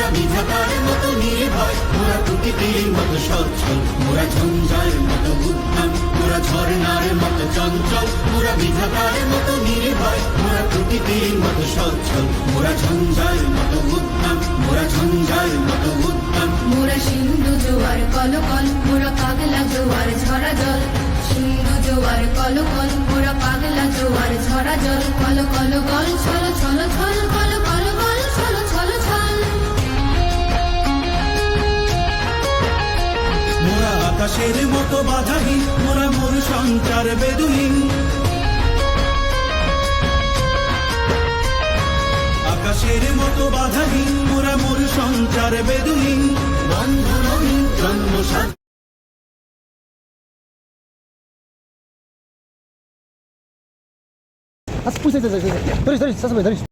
মোরা বিধাতার মতো নির্ভয়, মোরা প্রকৃতির মতো সচ্ছল, মোরা ঝঞ্ঝার মতো উদ্যম, মোরা ঝর্ণার মতো চঞ্চল, মোরা বিধাতার মতো নির্ভয়, মোরা প্রকৃতির মতো সচ্ছল, মোরা ঝঞ্ঝার মতো উদ্যম, মোরা ঝঞ্ঝার মতো উদ্যম। মোরা সিন্ধু জোয়ার কলকল, মোরা পাগলা জোয়ার ঝরা জল, সিন্ধু জোয়ার কলকল, মোরা পাগলা জোয়ার ঝরা জল, কল কল গল ছল ছল ছল, কল কল গল ছল ছল ছল। মোরা আকাশের মতো বাধাহীন, মোরা মরু সঞ্চার বেদুহীন, আকাশের মতো বাধাহীন, মোরা মরু সঞ্চার বেদুহীন, বন্ধনহীন জন্মসাথী। Спустите, ধরিস, ধরিস, ধরিস, ধরিস,